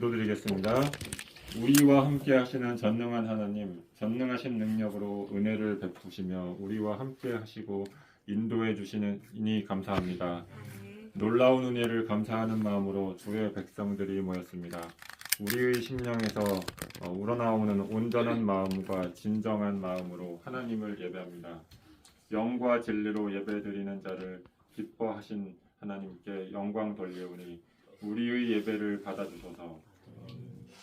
기도드리겠습니다. 우리와 함께 하시는 전능한 하나님, 전능하신 능력으로 은혜를 베푸시며 우리와 함께 하시고 인도해 주시니 감사합니다. 놀라운 은혜를 감사하는 마음으로 주의 백성들이 모였습니다. 우리의 심령에서 우러나오는 온전한 마음과 진정한 마음으로 하나님을 예배합니다. 영과 진리로 예배드리는 자를 기뻐하신 하나님께 영광 돌리오니 우리의 예배를 받아주소서.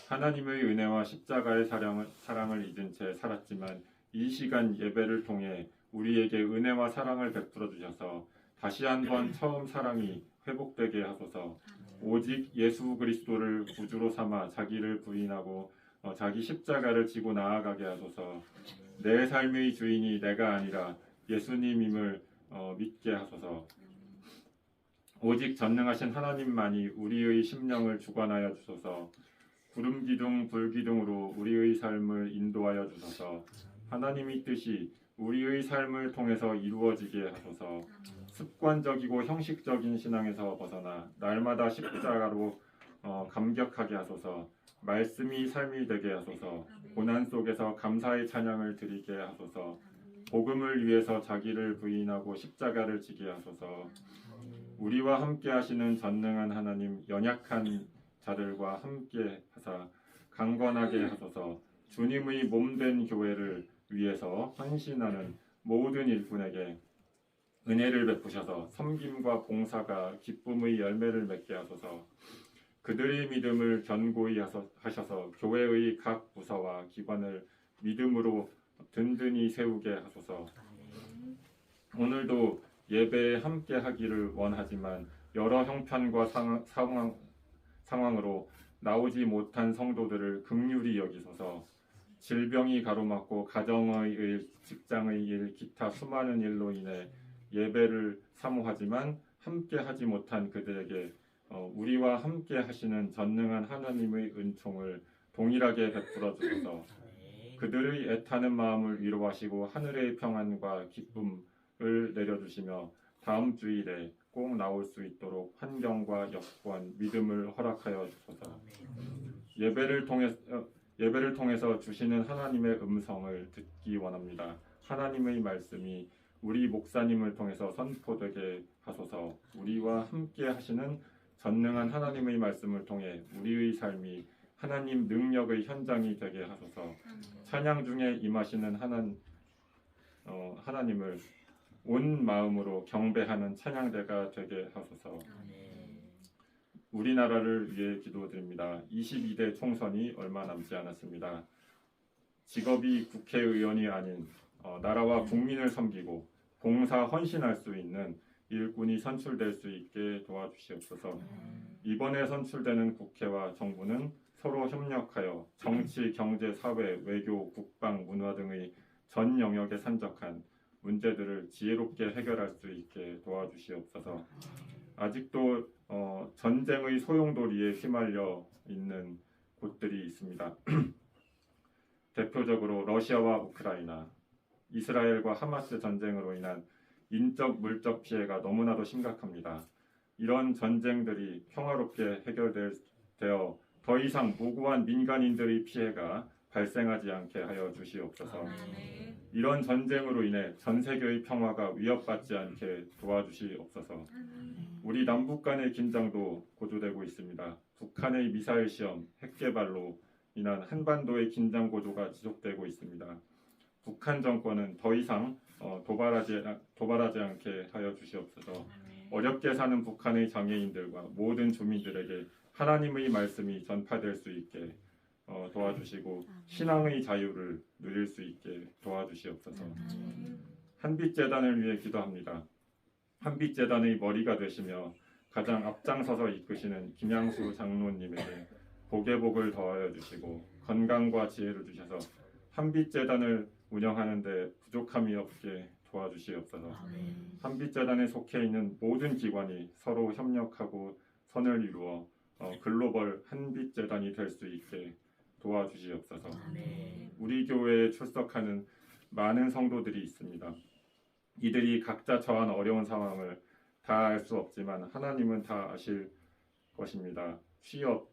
하나님의 은혜와 십자가의 사랑을 잊은 채 살았지만 이 시간 예배를 통해 우리에게 은혜와 사랑을 베풀어 주셔서 다시 한번 처음 사랑이 회복되게 하소서. 오직 예수 그리스도를 구주로 삼아 자기를 부인하고 자기 십자가를 지고 나아가게 하소서. 내 삶의 주인이 내가 아니라 예수님임을 믿게 하소서. 오직 전능하신 하나님만이 우리의 심령을 주관하여 주소서. 구름 기둥 불 기둥으로 우리의 삶을 인도하여 주소서. 하나님의 뜻이 우리의 삶을 통해서 이루어지게 하소서. 습관적이고 형식적인 신앙에서 벗어나 날마다 십자가로 감격하게 하소서. 말씀이 삶이 되게 하소서. 고난 속에서 감사의 찬양을 드리게 하소서. 복음을 위해서 자기를 부인하고 십자가를 지게 하소서. 우리와 함께 하시는 전능한 하나님, 연약한 자들과 함께 하사 강건하게 하소서. 주님의 몸된 교회를 위해서 헌신하는 모든 일꾼에게 은혜를 베푸셔서 섬김과 봉사가 기쁨의 열매를 맺게 하소서. 그들의 믿음을 견고히 하셔서 교회의 각 부서와 기관을 믿음으로 든든히 세우게 하소서. 오늘도 예배에 함께 하기를 원하지만 여러 형편과 상황으로 나오지 못한 성도들을 긍휼히 여기소서. 질병이 가로막고 가정의 일, 직장의 일, 기타 수많은 일로 인해 예배를 사모하지만 함께 하지 못한 그들에게 우리와 함께 하시는 전능한 하나님의 은총을 동일하게 베풀어 주소서. 그들의 애타는 마음을 위로하시고 하늘의 평안과 기쁨을 내려주시며 다음 주일에 꼭 나올 수 있도록 환경과 여건, 믿음을 허락하여 주소서. 예배를 통해서 주시는 하나님의 음성을 듣기 원합니다. 하나님의 말씀이 우리 목사님을 통해서 선포되게 하소서. 우리와 함께 하시는 전능한 하나님의 말씀을 통해 우리의 삶이 하나님 능력의 현장이 되게 하소서. 찬양 중에 임하시는 하나님을 온 마음으로 경배하는 찬양대가 되게 하소서. 우리나라를 위해 기도드립니다. 22대 총선이 얼마 남지 않았습니다. 직업이 국회의원이 아닌 나라와 국민을 섬기고 봉사 헌신할 수 있는 일꾼이 선출될 수 있게 도와주시옵소서. 이번에 선출되는 국회와 정부는 서로 협력하여 정치, 경제, 사회, 외교, 국방, 문화 등의 전 영역에 산적한 문제들을 지혜롭게 해결할 수 있게 도와주시옵소서. 아직도 전쟁의 소용돌이에 휘말려 있는 곳들이 있습니다. 대표적으로 러시아와 우크라이나, 이스라엘과 하마스 전쟁으로 인한 인적, 물적 피해가 너무나도 심각합니다. 이런 전쟁들이 평화롭게 해결되어 더 이상 무고한 민간인들의 피해가 발생하지 않게 하여 주시옵소서. 이런 전쟁으로 인해 전 세계의 평화가 위협받지 않게 도와주시옵소서. 우리 남북 간의 긴장도 고조되고 있습니다. 북한의 미사일 시험, 핵 개발로 인한 한반도의 긴장 고조가 지속되고 있습니다. 북한 정권은 더 이상 도발하지 않게 하여 주시옵소서. 어렵게 사는 북한의 장애인들과 모든 주민들에게 하나님의 말씀이 전파될 수 있게 도와주시고 신앙의 자유를 누릴 수 있게 도와주시옵소서. 한빛재단을 위해 기도합니다. 한빛재단의 머리가 되시며 가장 앞장서서 이끄시는 김양수 장로님에게 복의 복을 더하여 주시고 건강과 지혜를 주셔서 한빛재단을 운영하는 데 부족함이 없게 도와주시옵소서. 한빛재단에 속해 있는 모든 기관이 서로 협력하고 선을 이루어 글로벌 한빛재단이 될 수 있게 도와주시옵소서. 우리 교회에 출석하는 많은 성도들이 있습니다. 이들이 각자 처한 어려운 상황을 다 알 수 없지만 하나님은 다 아실 것입니다. 취업,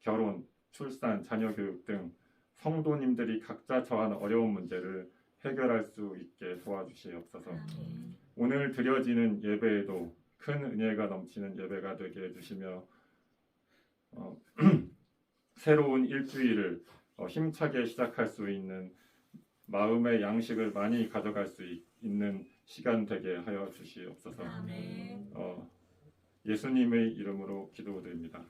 결혼, 출산, 자녀 교육 등 성도님들이 각자 처한 어려운 문제를 해결할 수 있게 도와주시옵소서. 오늘 드려지는 예배에도 큰 은혜가 넘치는 예배가 되게 해주시며 새로운 일주일을 힘차게 시작할 수 있는 마음의 양식을 많이 가져갈 수 있는 시간 되게 하여 주시옵소서. 예수님의 이름으로 기도드립니다.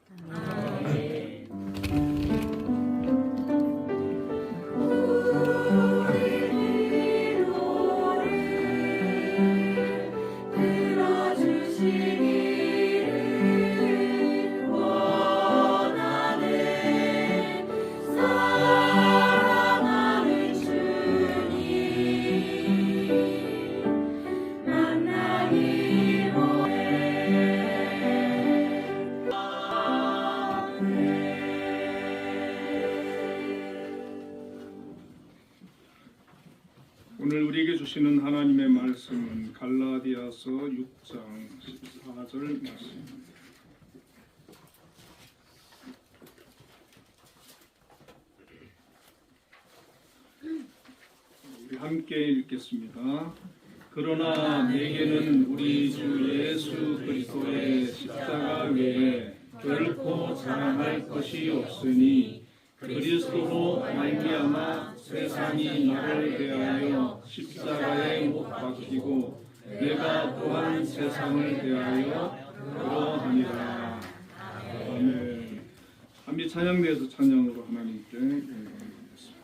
오늘 우리에게 주시는 하나님의 말씀은 갈라디아서 6장 14절 말씀입니다. 우리 함께 읽겠습니다. 그러나 내게는 우리 주 예수 그리스도의 십자가 외에 결코 자랑할 것이 없으니 그리스도로 말미암아 세상이 나를 대하여 십자가에 못 박히고 내가 또한 세상을 대하여 그러하니라. 아멘. 함께 찬양대에서 찬양으로 하나님께 영광을 드리겠습니다.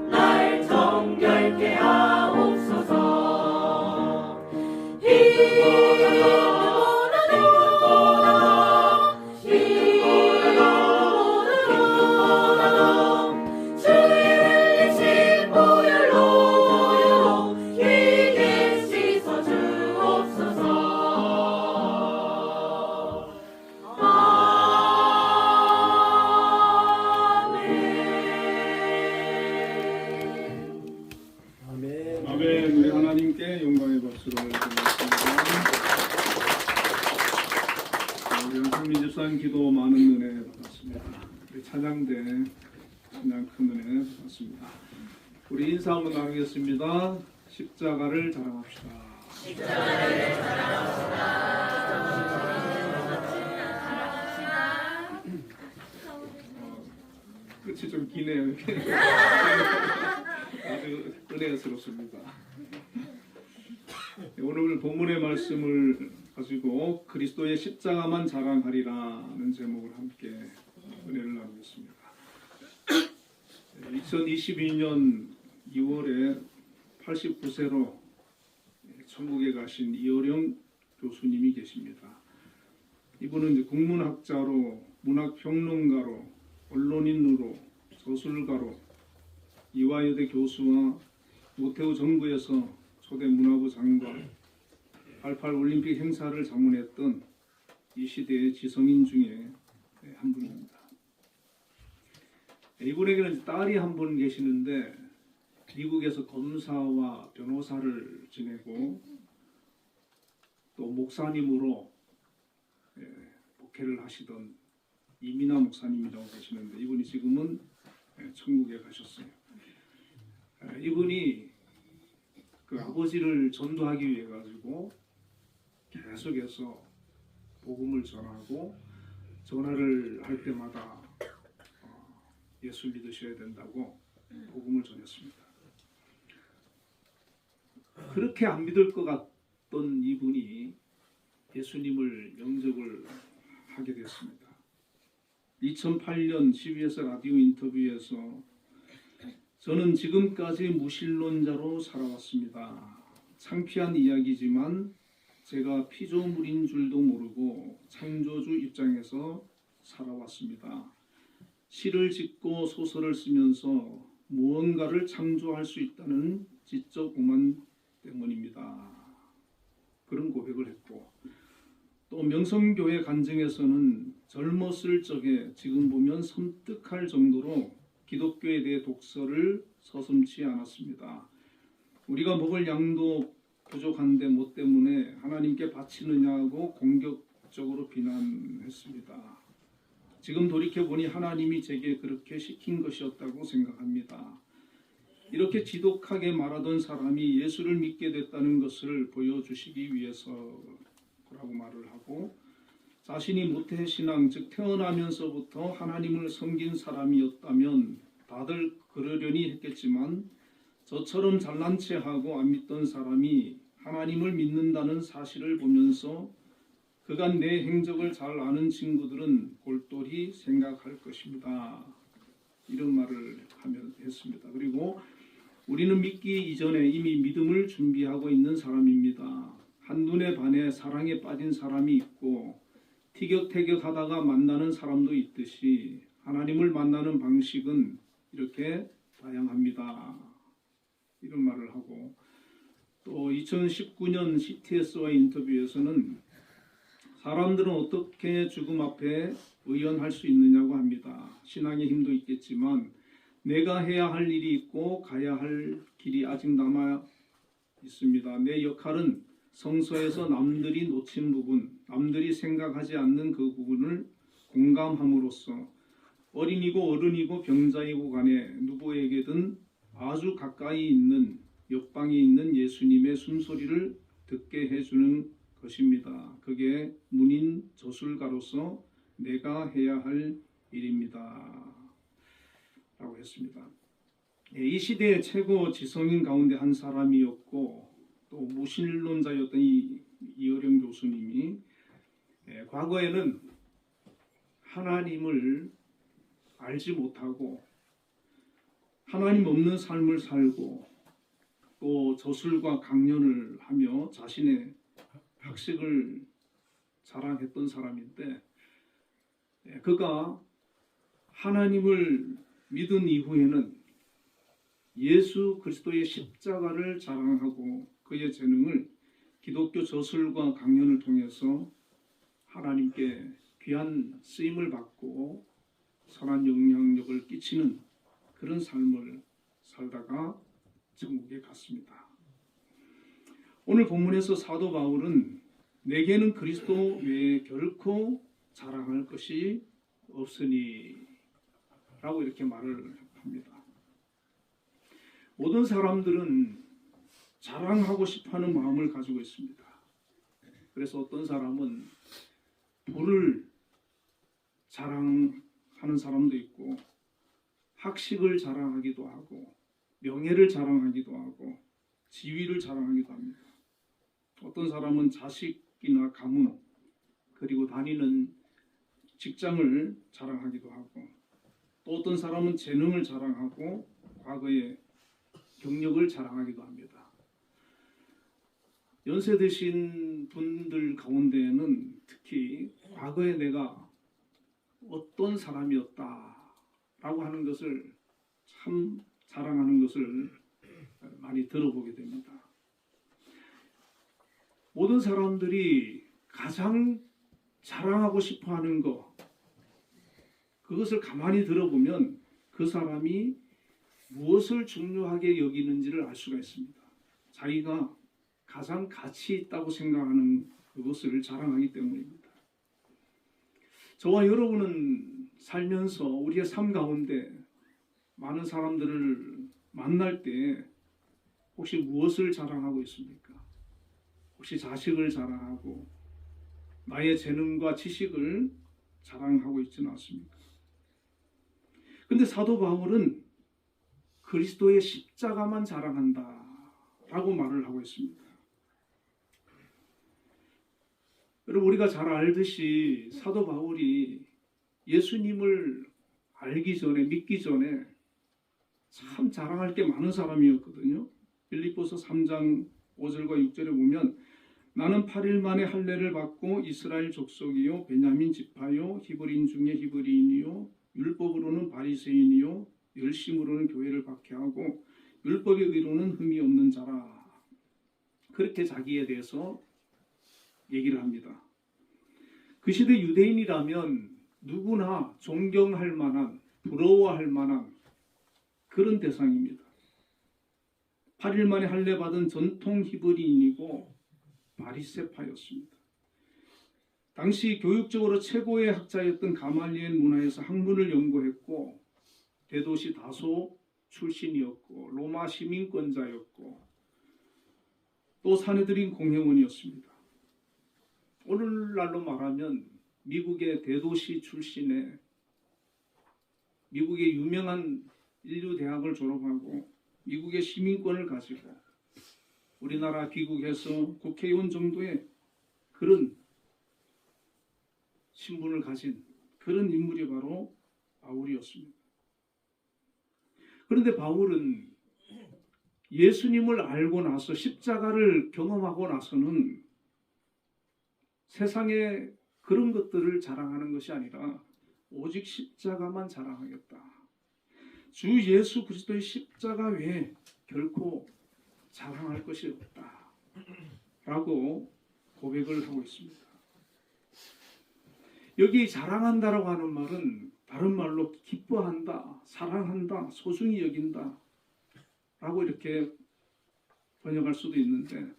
날 정결케 아멘. 우리 하나님께 영광의 박수를 드리겠습니다. 우리 한상민 집사님 기도 많은 은혜 받았습니다. 우리 찬양대 찬양 큰 은혜 받았습니다. 우리 인사 한번 나누겠습니다. 십자가를 자랑합시다. 끝이 좀 기네요. 아주 은혜스럽습니다. 오늘 본문의 말씀을 가지고 그리스도의 십자가만 자랑하리라는 제목을 함께 은혜를 나누겠습니다. 2022년 2월에 89세로 천국에 가신 이어령 교수님이 계십니다. 이분은 이제 국문학자로, 문학평론가로, 언론인으로, 저술가로, 이화여대 교수와 노태우 정부에서 초대 문화부 장관, 88 올림픽 행사를 자문했던 이 시대의 지성인 중에 한 분입니다. 이분에게는 딸이 한 분 계시는데 미국에서 검사와 변호사를 지내고 또 목사님으로 목회를 하시던 이민아 목사님이라고 계시는데 이분이 지금은 천국에 가셨어요. 이분이 그 아버지를 전도하기 위해 가지고 계속해서 복음을 전하고 전화를 할 때마다 예수 믿으셔야 된다고 복음을 전했습니다. 그렇게 안 믿을 것 같던 이분이 예수님을 영접을 하게 됐습니다. 2008년 CBS 라디오 인터뷰에서 저는 지금까지 무신론자로 살아왔습니다. 창피한 이야기지만 제가 피조물인 줄도 모르고 창조주 입장에서 살아왔습니다. 시를 짓고 소설을 쓰면서 무언가를 창조할 수 있다는 지적 오만 때문입니다. 그런 고백을 했고 또 명성교회 간증에서는 젊었을 적에 지금 보면 섬뜩할 정도로 기독교에 대해 독서를 서슴지 않았습니다. 우리가 먹을 양도 부족한데 뭐 때문에 하나님께 바치느냐고 공격적으로 비난했습니다. 지금 돌이켜보니 하나님이 제게 그렇게 시킨 것이었다고 생각합니다. 이렇게 지독하게 말하던 사람이 예수를 믿게 됐다는 것을 보여주시기 위해서라고 말을 하고 자신이 모태신앙 즉 태어나면서부터 하나님을 섬긴 사람이었다면 다들 그러려니 했겠지만 저처럼 잘난 체하고 안 믿던 사람이 하나님을 믿는다는 사실을 보면서 그간 내 행적을 잘 아는 친구들은 골똘히 생각할 것입니다. 이런 말을 했습니다. 그리고 우리는 믿기 이전에 이미 믿음을 준비하고 있는 사람입니다. 한눈에 반해 사랑에 빠진 사람이 있고 티격태격하다가 만나는 사람도 있듯이 하나님을 만나는 방식은 이렇게 다양합니다. 이런 말을 하고 또 2019년 CTS와 인터뷰에서는 사람들은 어떻게 죽음 앞에 의연할 수 있느냐고 합니다. 신앙의 힘도 있겠지만 내가 해야 할 일이 있고 가야 할 길이 아직 남아 있습니다. 내 역할은 성서에서 남들이 놓친 부분, 남들이 생각하지 않는 그 부분을 공감함으로써 어린이고 어른이고 병자이고 간에 누구에게든 아주 가까이 있는 옆방에 있는 예수님의 숨소리를 듣게 해주는 것입니다. 그게 문인 저술가로서 내가 해야 할 일입니다. 라고 했습니다. 이 시대의 최고 지성인 가운데 한 사람이었고 또 무신론자였던 이어령 교수님이 과거에는 하나님을 알지 못하고 하나님 없는 삶을 살고 또 저술과 강연을 하며 자신의 학식을 자랑했던 사람인데 그가 하나님을 믿은 이후에는 예수 그리스도의 십자가를 자랑하고 그의 재능을 기독교 저술과 강연을 통해서 하나님께 귀한 쓰임을 받고 선한 영향력을 끼치는 그런 삶을 살다가 천국에 갔습니다. 오늘 본문에서 사도 바울은 내게는 그리스도 외에 결코 자랑할 것이 없으니 라고 이렇게 말을 합니다. 모든 사람들은 자랑하고 싶어하는 마음을 가지고 있습니다. 그래서 어떤 사람은 부를 자랑하는 사람도 있고 학식을 자랑하기도 하고 명예를 자랑하기도 하고 지위를 자랑하기도 합니다. 어떤 사람은 자식이나 가문 그리고 다니는 직장을 자랑하기도 하고 또 어떤 사람은 재능을 자랑하고 과거의 경력을 자랑하기도 합니다. 연세 드신 분들 가운데에는 특히 과거에 내가 어떤 사람이었다라고 하는 것을 참 자랑하는 것을 많이 들어보게 됩니다. 모든 사람들이 가장 자랑하고 싶어하는 것, 그것을 가만히 들어보면 그 사람이 무엇을 중요하게 여기는지를 알 수가 있습니다. 자기가 가장 가치 있다고 생각하는 그것을 자랑하기 때문입니다. 저와 여러분은 살면서 우리의 삶 가운데 많은 사람들을 만날 때 혹시 무엇을 자랑하고 있습니까? 혹시 자식을 자랑하고 나의 재능과 지식을 자랑하고 있지는 않습니까? 근데 사도 바울은 그리스도의 십자가만 자랑한다 라고 말을 하고 있습니다. 여러분 우리가 잘 알듯이 사도 바울이 예수님을 알기 전에 믿기 전에 참 자랑할 게 많은 사람이었거든요. 빌립보서 3장 5절과 6절에 보면 나는 8일 만에 할례를 받고 이스라엘 족속이요 베냐민 지파요 히브리인 중에 히브리인이요 율법으로는 바리새인이요 열심으로는 교회를 박해하고 율법의 의로는 흠이 없는 자라. 그렇게 자기에 대해서 얘기를 합니다. 그 시대 유대인이라면 누구나 존경할 만한, 부러워할 만한 그런 대상입니다. 8일 만에 할례 받은 전통 히브리인이고 바리새파였습니다. 당시 교육적으로 최고의 학자였던 가말리엘 문화에서 학문을 연구했고 대도시 다소 출신이었고 로마 시민권자였고 또 사내들인 공회원이었습니다. 오늘날로 말하면 미국의 대도시 출신의 미국의 유명한 인류 대학을 졸업하고 미국의 시민권을 가지고 우리나라 귀국해서 국회의원 정도의 그런 신분을 가진 그런 인물이 바로 바울이었습니다. 그런데 바울은 예수님을 알고 나서 십자가를 경험하고 나서는 세상에 그런 것들을 자랑하는 것이 아니라 오직 십자가만 자랑하겠다. 주 예수 그리스도의 십자가 외에 결코 자랑할 것이 없다. 라고 고백을 하고 있습니다. 여기 자랑한다라고 하는 말은 다른 말로 기뻐한다, 사랑한다, 소중히 여긴다 라고 이렇게 번역할 수도 있는데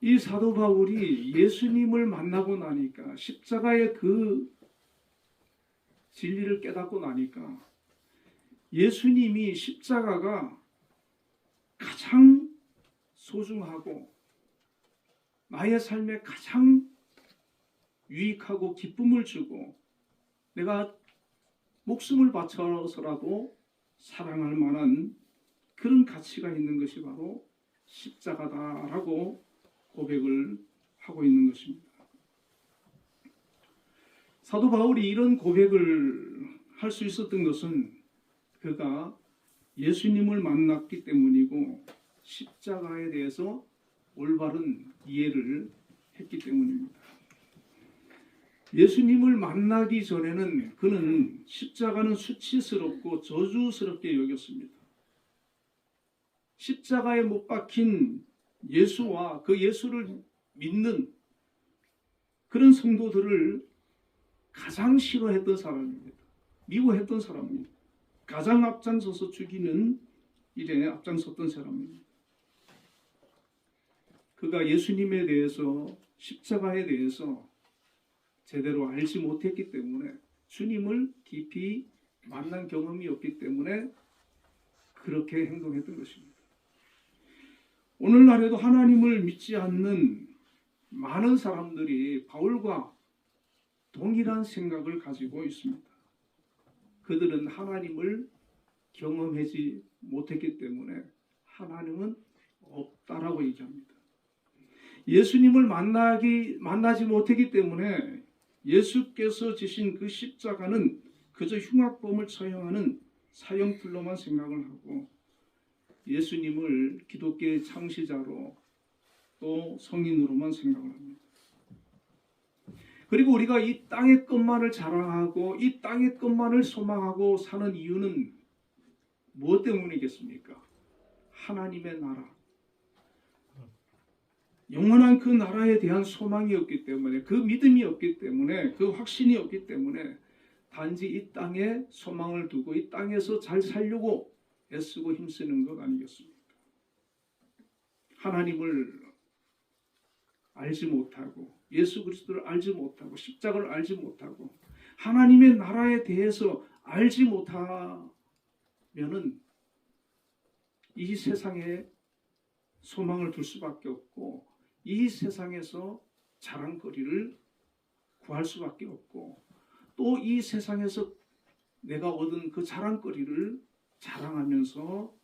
이 사도 바울이 예수님을 만나고 나니까 십자가의 그 진리를 깨닫고 나니까 예수님이 십자가가 가장 소중하고 나의 삶에 가장 유익하고 기쁨을 주고 내가 목숨을 바쳐서라도 사랑할 만한 그런 가치가 있는 것이 바로 십자가다라고 고백을 하고 있는 것입니다. 사도 바울이 이런 고백을 할 수 있었던 것은 그가 예수님을 만났기 때문이고 십자가에 대해서 올바른 이해를 했기 때문입니다. 예수님을 만나기 전에는 그는 십자가는 수치스럽고 저주스럽게 여겼습니다. 십자가에 못 박힌 예수와 그 예수를 믿는 그런 성도들을 가장 싫어했던 사람입니다. 미워했던 사람입니다. 가장 앞장서서 죽이는 일에 앞장섰던 사람입니다. 그가 예수님에 대해서 십자가에 대해서 제대로 알지 못했기 때문에 주님을 깊이 만난 경험이 없기 때문에 그렇게 행동했던 것입니다. 오늘날에도 하나님을 믿지 않는 많은 사람들이 바울과 동일한 생각을 가지고 있습니다. 그들은 하나님을 경험하지 못했기 때문에 하나님은 없다라고 얘기합니다. 예수님을 만나지 못했기 때문에 예수께서 지신 그 십자가는 그저 흉악범을 처형하는 사형틀로만 생각을 하고 예수님을 기독교의 창시자로 또 성인으로만 생각을 합니다. 그리고 우리가 이 땅의 것만을 자랑하고 이 땅의 것만을 소망하고 사는 이유는 무엇 때문이겠습니까? 하나님의 나라, 영원한 그 나라에 대한 소망이 없기 때문에, 그 믿음이 없기 때문에, 그 확신이 없기 때문에 단지 이 땅에 소망을 두고 이 땅에서 잘 살려고 애쓰고 힘쓰는 것 아니겠습니까? 하나님을 알지 못하고 예수 그리스도를 알지 못하고 십자가를 알지 못하고 하나님의 나라에 대해서 알지 못하면은 이 세상에 소망을 둘 수밖에 없고 이 세상에서 자랑거리를 구할 수밖에 없고 또 이 세상에서 내가 얻은 그 자랑거리를 자랑하면서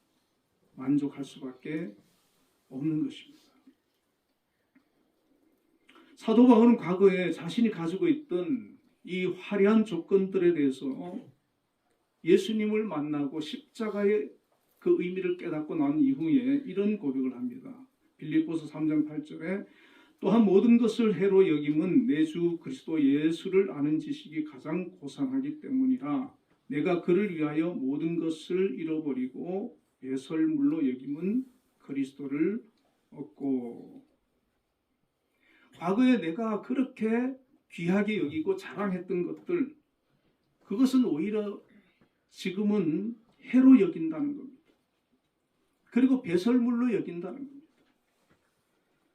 만족할 수밖에 없는 것입니다. 사도 바울은 과거에 자신이 가지고 있던 이 화려한 조건들에 대해서 예수님을 만나고 십자가의 그 의미를 깨닫고 난 이후에 이런 고백을 합니다. 빌립보서 3장 8절에 또한 모든 것을 해로 여김은 내 주 그리스도 예수를 아는 지식이 가장 고상하기 때문이라 내가 그를 위하여 모든 것을 잃어버리고 배설물로 여김은 그리스도를 얻고. 과거에 내가 그렇게 귀하게 여기고 자랑했던 것들, 그것은 오히려 지금은 해로 여긴다는 겁니다. 그리고 배설물로 여긴다는 겁니다.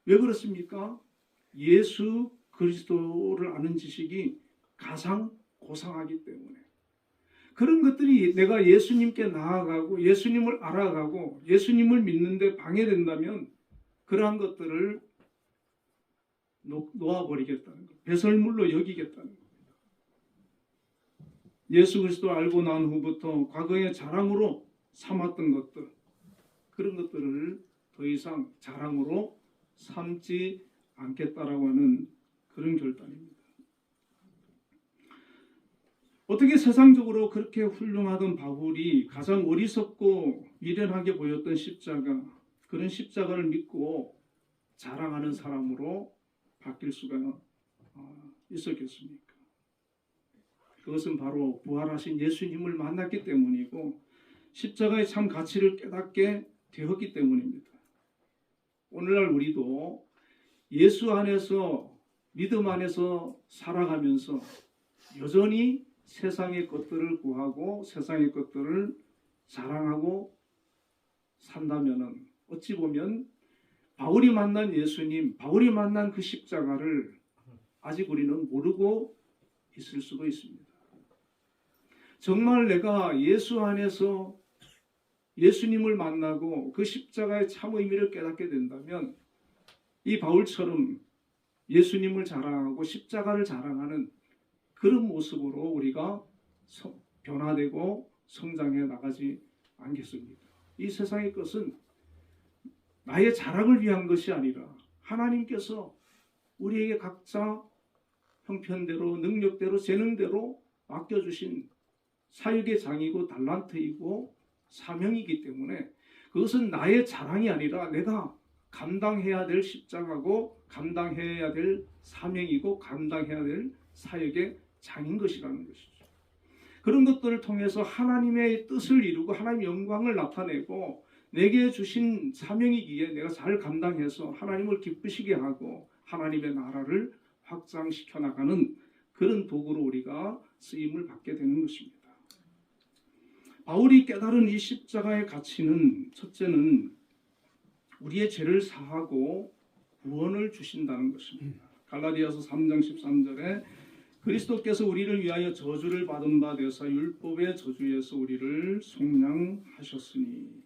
왜 그렇습니까? 예수 그리스도를 아는 지식이 가장 고상하기 때문에. 그런 것들이 내가 예수님께 나아가고 예수님을 알아가고 예수님을 믿는데 방해된다면 그러한 것들을 놓아버리겠다는 것, 배설물로 여기겠다는 겁니다. 예수 그리스도 알고 난 후부터 과거의 자랑으로 삼았던 것들, 그런 것들을 더 이상 자랑으로 삼지 않겠다라고 하는 그런 결단입니다. 어떻게 세상적으로 그렇게 훌륭하던 바울이 가장 어리석고 미련하게 보였던 십자가, 그런 십자가를 믿고 자랑하는 사람으로 바뀔 수가 있었겠습니까? 그것은 바로 부활하신 예수님을 만났기 때문이고 십자가의 참 가치를 깨닫게 되었기 때문입니다. 오늘날 우리도 예수 안에서 믿음 안에서 살아가면서 여전히 세상의 것들을 구하고 세상의 것들을 자랑하고 산다면은 어찌 보면 바울이 만난 예수님, 바울이 만난 그 십자가를 아직 우리는 모르고 있을 수도 있습니다. 정말 내가 예수 안에서 예수님을 만나고 그 십자가의 참 의미를 깨닫게 된다면 이 바울처럼 예수님을 자랑하고 십자가를 자랑하는 그런 모습으로 우리가 변화되고 성장해 나가지 않겠습니까? 이 세상의 것은 나의 자랑을 위한 것이 아니라 하나님께서 우리에게 각자 형편대로 능력대로 재능대로 맡겨주신 사역의 장이고 달란트이고 사명이기 때문에 그것은 나의 자랑이 아니라 내가 감당해야 될 십자가고 감당해야 될 사명이고 감당해야 될 사역의 장인 것이라는 것이죠. 그런 것들을 통해서 하나님의 뜻을 이루고 하나님의 영광을 나타내고 내게 주신 사명이기에 내가 잘 감당해서 하나님을 기쁘시게 하고 하나님의 나라를 확장시켜 나가는 그런 도구로 우리가 쓰임을 받게 되는 것입니다. 바울이 깨달은 이 십자가의 가치는 첫째는 우리의 죄를 사하고 구원을 주신다는 것입니다. 갈라디아서 3장 13절에 그리스도께서 우리를 위하여 저주를 받은 바 되사 율법의 저주에서 우리를 속량하셨으니.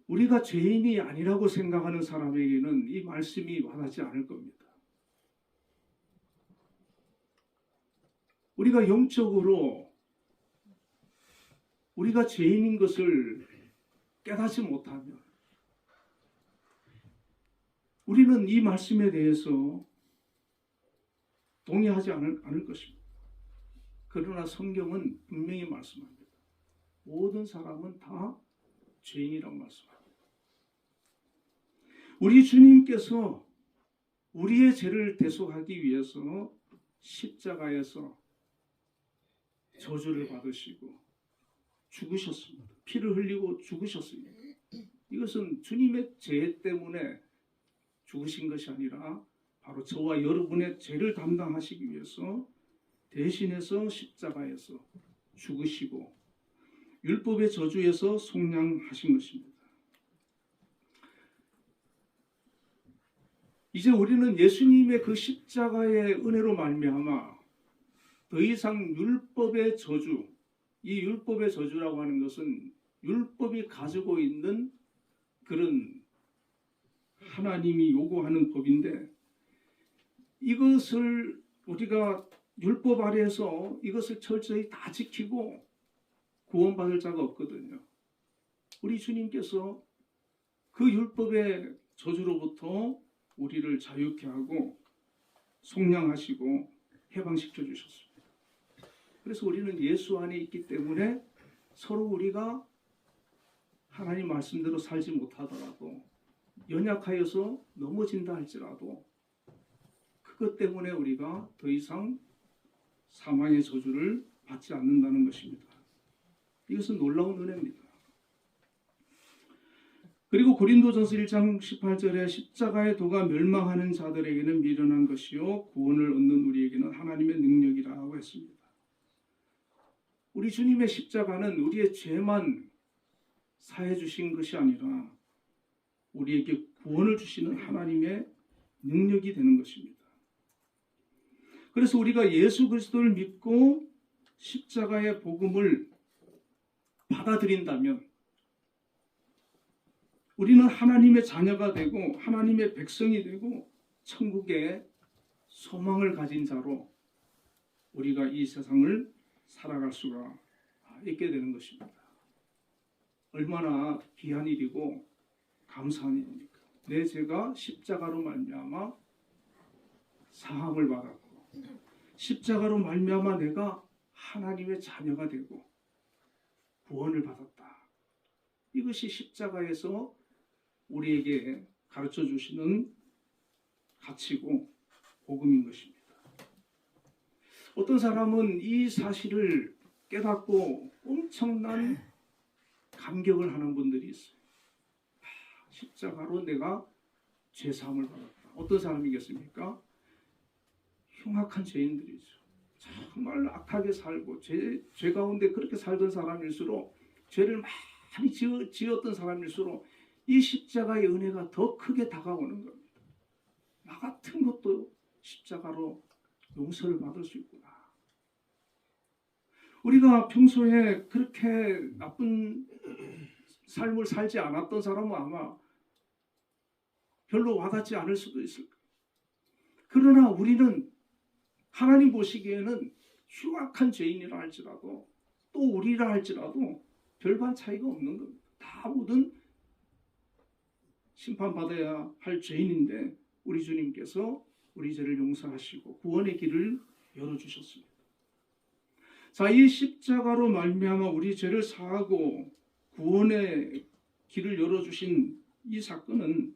우리가 죄인이 아니라고 생각하는 사람에게는 이 말씀이 와닿지 않을 겁니다. 우리가 영적으로 우리가 죄인인 것을 깨닫지 못하면 우리는 이 말씀에 대해서 동의하지 않을 것입니다. 그러나 성경은 분명히 말씀합니다. 모든 사람은 다 죄인이라고 말씀합니다. 우리 주님께서 우리의 죄를 대속하기 위해서 십자가에서 저주를 받으시고 죽으셨습니다. 피를 흘리고 죽으셨습니다. 이것은 주님의 죄 때문에 죽으신 것이 아니라 바로 저와 여러분의 죄를 담당하시기 위해서 대신해서 십자가에서 죽으시고 율법의 저주에서 속량하신 것입니다. 이제 우리는 예수님의 그 십자가의 은혜로 말미암아 더 이상 율법의 저주, 이 율법의 저주라고 하는 것은 율법이 가지고 있는 그런 하나님이 요구하는 법인데 이것을 우리가 율법 아래에서 이것을 철저히 다 지키고 구원받을 자가 없거든요. 우리 주님께서 그 율법의 저주로부터 우리를 자유케 하고 속량하시고 해방시켜 주셨습니다. 그래서 우리는 예수 안에 있기 때문에 서로 우리가 하나님 말씀대로 살지 못하더라도 연약하여서 넘어진다 할지라도 그것 때문에 우리가 더 이상 사망의 저주를 받지 않는다는 것입니다. 이것은 놀라운 은혜입니다. 그리고 고린도전서 1장 18절에 십자가의 도가 멸망하는 자들에게는 미련한 것이요 구원을 얻는 우리에게는 하나님의 능력이라고 했습니다. 우리 주님의 십자가는 우리의 죄만 사해 주신 것이 아니라 우리에게 구원을 주시는 하나님의 능력이 되는 것입니다. 그래서 우리가 예수 그리스도를 믿고 십자가의 복음을 받아들인다면 우리는 하나님의 자녀가 되고 하나님의 백성이 되고 천국의 소망을 가진 자로 우리가 이 세상을 살아갈 수가 있게 되는 것입니다. 얼마나 귀한 일이고 감사한 일입니까? 내 죄가 십자가로 말미암아 사함을 받았고 십자가로 말미암아 내가 하나님의 자녀가 되고 구원을 받았다. 이것이 십자가에서 우리에게 가르쳐 주시는 가치고 복음인 것입니다. 어떤 사람은 이 사실을 깨닫고 엄청난 감격을 하는 분들이 있어요. 십자가로 내가 죄사함을 받았다. 어떤 사람이겠습니까? 흉악한 죄인들이죠. 정말 악하게 살고 죄 가운데 그렇게 살던 사람일수록 죄를 많이 지었던 사람일수록 이 십자가의 은혜가 더 크게 다가오는 겁니다. 나 같은 것도 십자가로 용서를 받을 수 있구나. 우리가 평소에 그렇게 나쁜 삶을 살지 않았던 사람은 아마 별로 와닿지 않을 수도 있을 거예요. 그러나 우리는 하나님 보시기에는 흉악한 죄인이라 할지라도 또 우리라 할지라도 별반 차이가 없는 겁니다. 다 모든 심판받아야 할 죄인인데 우리 주님께서 우리 죄를 용서하시고 구원의 길을 열어주셨습니다. 자, 이 십자가로 말미암아 우리 죄를 사하고 구원의 길을 열어주신 이 사건은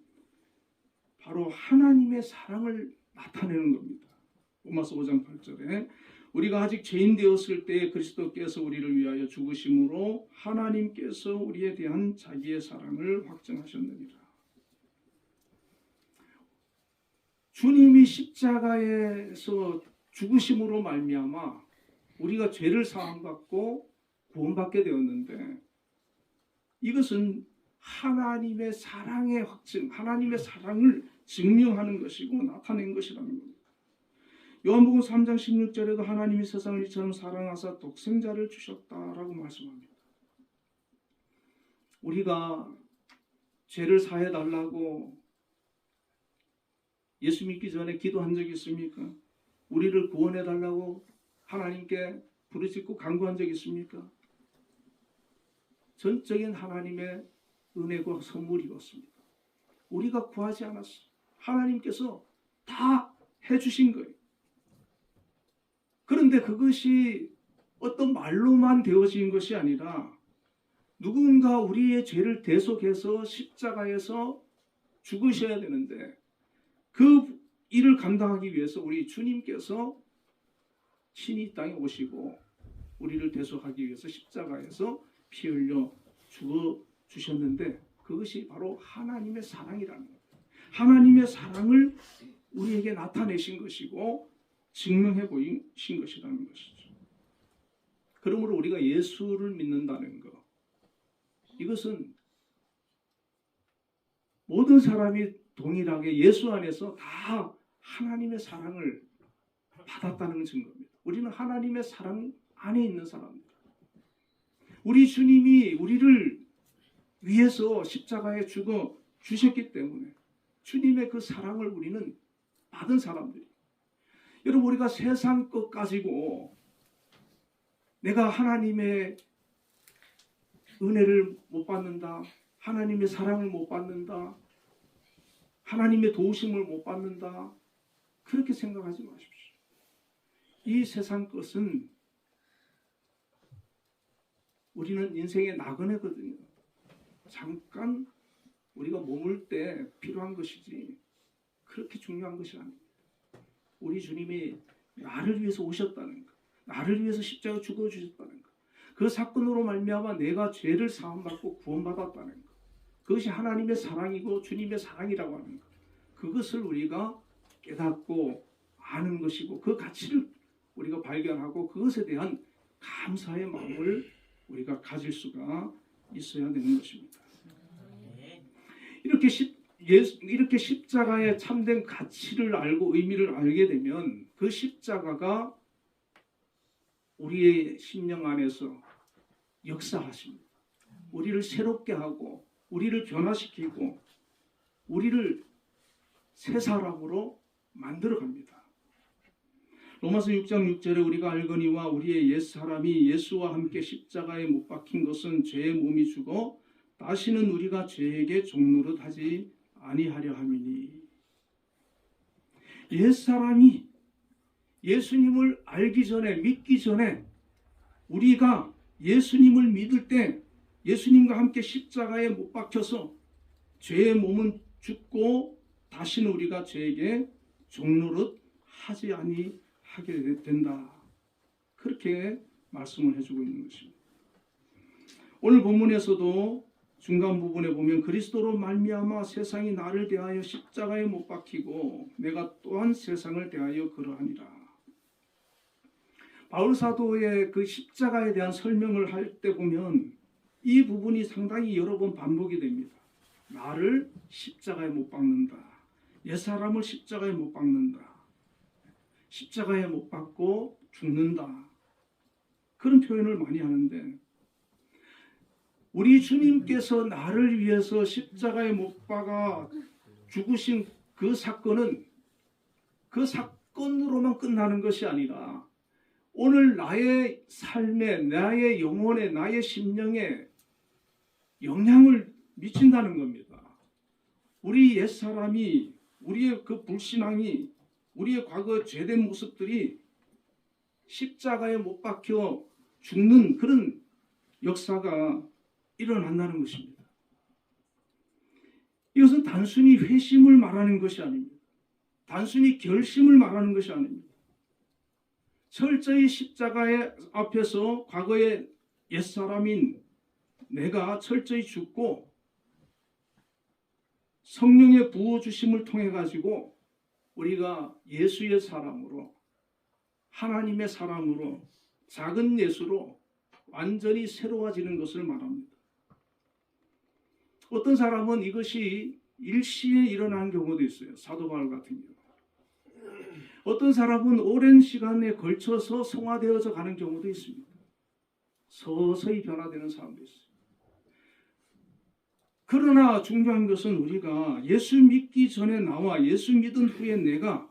바로 하나님의 사랑을 나타내는 겁니다. 로마서 5장 8절에 우리가 아직 죄인 되었을 때 그리스도께서 우리를 위하여 죽으심으로 하나님께서 우리에 대한 자기의 사랑을 확증하셨느니라. 주님이 십자가에서 죽으심으로 말미암아 우리가 죄를 사함받고 구원받게 되었는데 이것은 하나님의 사랑의 확증, 하나님의 사랑을 증명하는 것이고 나타낸 것이라는 겁니다. 요한복음 3장 16절에도 하나님이 세상을 이처럼 사랑하사 독생자를 주셨다라고 말씀합니다. 우리가 죄를 사해 달라고 예수 믿기 전에 기도한 적이 있습니까? 우리를 구원해 달라고 하나님께 부르짖고 간구한 적이 있습니까? 전적인 하나님의 은혜고 선물이었습니다. 우리가 구하지 않았어요. 하나님께서 다 해주신 거예요. 그런데 그것이 어떤 말로만 되어진 것이 아니라 누군가 우리의 죄를 대속해서 십자가에서 죽으셔야 되는데 그 일을 감당하기 위해서 우리 주님께서 친히 이 땅에 오시고 우리를 대속하기 위해서 십자가에서 피 흘려 죽어 주셨는데 그것이 바로 하나님의 사랑이라는 거예요. 하나님의 사랑을 우리에게 나타내신 것이고 증명해 보이신 것이라는 것이죠. 그러므로 우리가 예수를 믿는다는 것, 이것은 모든 사람이 동일하게 예수 안에서 다 하나님의 사랑을 받았다는 증거입니다. 우리는 하나님의 사랑 안에 있는 사람입니다. 우리 주님이 우리를 위해서 십자가에 죽어 주셨기 때문에 주님의 그 사랑을 우리는 받은 사람들이. 여러분, 우리가 세상 것 가지고 내가 하나님의 은혜를 못 받는다, 하나님의 사랑을 못 받는다, 하나님의 도우심을 못 받는다, 그렇게 생각하지 마십시오. 이 세상 것은 우리는 인생의 나그네거든요. 잠깐 우리가 머물 때 필요한 것이지 그렇게 중요한 것이 아닙니다. 우리 주님이 나를 위해서 오셨다는 것, 나를 위해서 십자가 죽어주셨다는 것, 그 사건으로 말미암아 내가 죄를 사함받고 구원받았다는 것, 그것이 하나님의 사랑이고 주님의 사랑이라고 하는 것, 그것을 우리가 깨닫고 아는 것이고 그 가치를 우리가 발견하고 그것에 대한 감사의 마음을 우리가 가질 수가 있어야 되는 것입니다. 이렇게 십자가의 참된 가치를 알고 의미를 알게 되면 그 십자가가 우리의 심령 안에서 역사하십니다. 우리를 새롭게 하고 우리를 변화시키고 우리를 새 사람으로 만들어갑니다. 로마서 6장 6절에 우리가 알거니와 우리의 옛사람이 예수와 함께 십자가에 못 박힌 것은 죄의 몸이 죽어 다시는 우리가 죄에게 종노릇 하지 아니하려 함이니. 옛사람이 예수님을 알기 전에, 믿기 전에 우리가 예수님을 믿을 때 예수님과 함께 십자가에 못 박혀서 죄의 몸은 죽고 다시는 우리가 죄에게 종노릇 하지 아니하게 된다. 그렇게 말씀을 해주고 있는 것입니다. 오늘 본문에서도 중간 부분에 보면 그리스도로 말미암아 세상이 나를 대하여 십자가에 못 박히고 내가 또한 세상을 대하여 그러하니라. 바울 사도의 그 십자가에 대한 설명을 할 때 보면 이 부분이 상당히 여러 번 반복이 됩니다. 나를 십자가에 못 박는다. 옛사람을 십자가에 못 박는다. 십자가에 못 박고 죽는다. 그런 표현을 많이 하는데 우리 주님께서 나를 위해서 십자가에 못 박아 죽으신 그 사건은 그 사건으로만 끝나는 것이 아니라 오늘 나의 삶에, 나의 영혼에, 나의 심령에 영향을 미친다는 겁니다. 우리 옛사람이, 우리의 그 불신앙이, 우리의 과거 죄된 모습들이 십자가에 못 박혀 죽는 그런 역사가 일어난다는 것입니다. 이것은 단순히 회심을 말하는 것이 아닙니다. 단순히 결심을 말하는 것이 아닙니다. 철저히 십자가의 앞에서 과거의 옛사람인 내가 철저히 죽고 성령의 부어주심을 통해 가지고 우리가 예수의 사람으로, 하나님의 사람으로, 작은 예수로 완전히 새로워지는 것을 말합니다. 어떤 사람은 이것이 일시에 일어나는 경우도 있어요. 사도 바울 같은 경우. 어떤 사람은 오랜 시간에 걸쳐서 성화되어져 가는 경우도 있습니다. 서서히 변화되는 사람도 있어요. 그러나 중요한 것은 우리가 예수 믿기 전에 나와 예수 믿은 후에 내가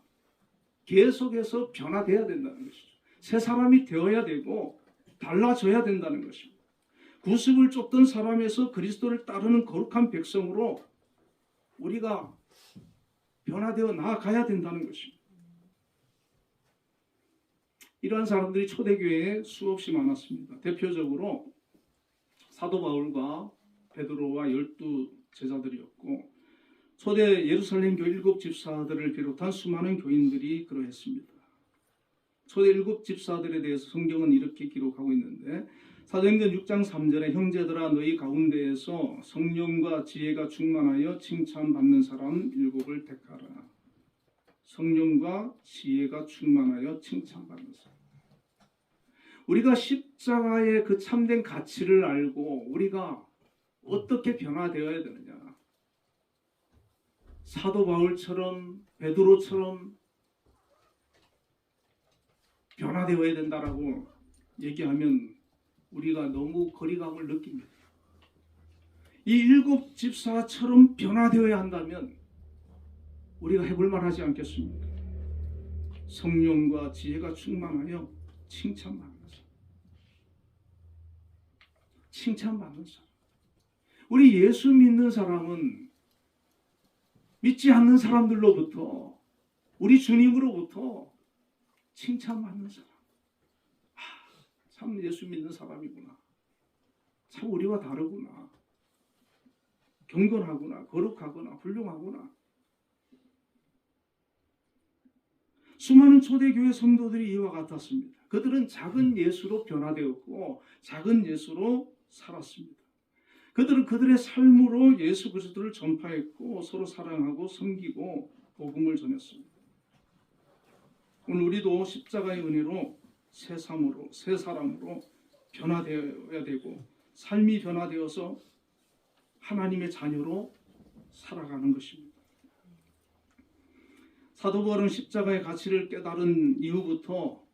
계속해서 변화되어야 된다는 것이죠. 새 사람이 되어야 되고 달라져야 된다는 것입니다. 구습을 쫓던 사람에서 그리스도를 따르는 거룩한 백성으로 우리가 변화되어 나아가야 된다는 것입니다. 이러한 사람들이 초대교회에 수없이 많았습니다. 대표적으로 사도 바울과 베드로와 12 제자들이었고 초대 예루살렘 교회 7 집사들을 비롯한 수많은 교인들이 그러했습니다. 초대 7 집사들에 대해서 성경은 이렇게 기록하고 있는데 사도행전 6장 3절에 형제들아 너희 가운데에서 성령과 지혜가 충만하여 칭찬받는 사람 7을 택하라. 성령과 지혜가 충만하여 칭찬받는 사람. 우리가 십자가의 그 참된 가치를 알고 우리가 어떻게 변화되어야 되느냐. 사도 바울처럼 베드로처럼 변화되어야 된다라고 얘기하면 우리가 너무 거리감을 느낍니다. 이 7 집사처럼 변화되어야 한다면 우리가 해볼 만하지 않겠습니까? 성령과 지혜가 충만하여 칭찬받는 사람. 칭찬받는 사람. 우리 예수 믿는 사람은 믿지 않는 사람들로부터 우리 주님으로부터 칭찬받는 사람. 참 예수 믿는 사람이구나. 참 우리와 다르구나. 경건하구나. 거룩하구나. 훌륭하구나. 수많은 초대교회 성도들이 이와 같았습니다. 그들은 작은 예수로 변화되었고 작은 예수로 살았습니다. 그들은 그들의 삶으로 예수 그리스도를 전파했고 서로 사랑하고 섬기고 복음을 전했습니다. 오늘 우리도 십자가의 은혜로 새 사람으로 변화되어야 되고 삶이 변화되어서 하나님의 자녀로 살아가는 것입니다. 사도 바울은 십자가의 가치를 깨달은 이후부터